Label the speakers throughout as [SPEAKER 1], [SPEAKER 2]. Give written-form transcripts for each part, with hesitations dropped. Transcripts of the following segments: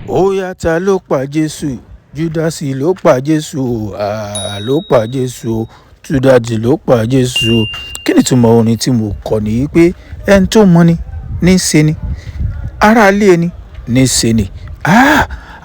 [SPEAKER 1] ó yá ta ló pa jésù júdásì ló pa jésù ló pa jésù júdásì ló pa jésù. Kí ni ìtumọ̀ orin tí mo kọ nìyí pé ẹni tó mọ ni ní í ṣe ni, aráalé ẹni ní í ṣe ni.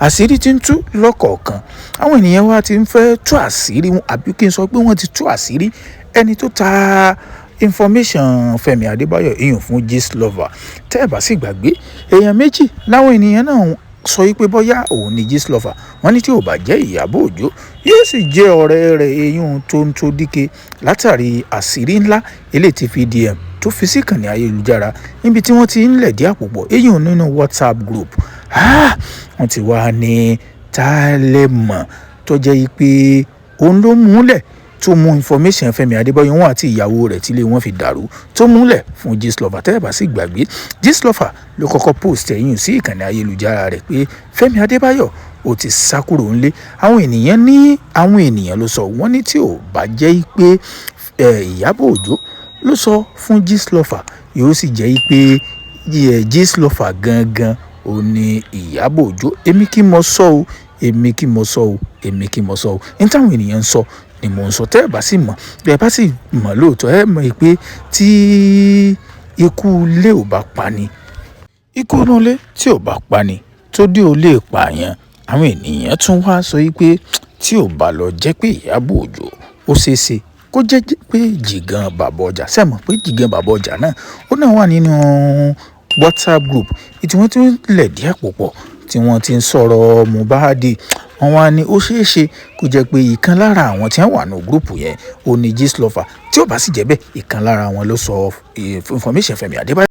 [SPEAKER 1] Àṣírí ti ń tú lọ́kọ̀ọ̀kan, àwọn ènìyàn wa ti ń fẹ́ tú àṣírí wọn, àbí kí n sọ pé wọ́n ti tú àṣírí ẹni tó ta information Fẹ́mi Adébáyọ̀ èèyàn fún Gistlover. Tẹ́ ẹ bá sì gbàgbé, èèyàn méjì láwọn ènìyàn náà sọ pé bóyá òun ni Gistlover. Wọ́n ní tí ò bá jẹ́ Ìyábọ̀ Òjó yóò sì jẹ́ ọ̀rẹ́ rẹ̀ èèyàn Tonto Dike, látàrí àṣírí ńlá eléyìí tí VDM tó fi sí ìkànnì ayélujára níbi tí wọ́n ti ń lẹ̀dí àpò pọ̀ èèyàn nínú WhatsApp group. Wọ́n ti wá ní tálẹ́mọ̀ tó jẹ́ pé òun ló múlẹ̀ tó mú information Fẹ́mi Adébáyọ̀ wọn àti ìyàwó rẹ̀ tílé wọn fi dàrú tó múlẹ̀ fún Gistlover. Tẹ́ ẹ bá sì gbàgbé, Gistlover ló kọ́kọ́ post ẹ̀yìn sí ìkànnì ayélujára rẹ̀ pé Fẹ́mi Adébáyọ̀ ó ti sá kúrò ńlé. Àwọn ènìyàn ló sọ, wọ́n ní tí ò bá jẹ́ pé Ìyábọ̀ Òjó ló sọ fún Gistlover, yóò sì jẹ́ pé Gistlover gangan ò ní Ìyábọ̀ Òjó. Èmi kí mo sọ o, èmi kí mo sọ o, èmi kí mo sọ o. Ní táwọn ènìyàn ń sọ ni mò ń sọ. Tẹ́ ẹ bá sì mọ̀, bí ẹ bá sì mọ̀ lóòótọ́, ẹ mọ̀ pé tí ikú ilé ò bá pa ni, ikú inú ilé tí ò bá pa ni, tó dé ò lè pààyàn. Àwọn ènìyàn tún wá sọ pé tí ò bá lọ jẹ́ pé Ìyábọ̀ Òjó, ó ṣeé ṣe kó jẹ́ pé Jìgan Bàbá Ọjà. Ṣé ẹ mọ̀ pé Jìgan Bàbá Ọjà náà ó náà wà nínú WhatsApp group tí wọ́n ti ń lẹ̀dí àpò pọ̀, tí wọ́n ti ń sọ̀rọ̀ Mohbad. Wọ́n wá ní ó ṣeé ṣe kó jẹ́ pé ìkan lára àwọn tí wọ́n wà nínú gúrùpù yẹn ó ní Gistlover. Tí ò bá sì jẹ́ bẹ́ẹ̀, ìkan lára wọn ló sọ information Fẹ́mi Adébáyọ̀.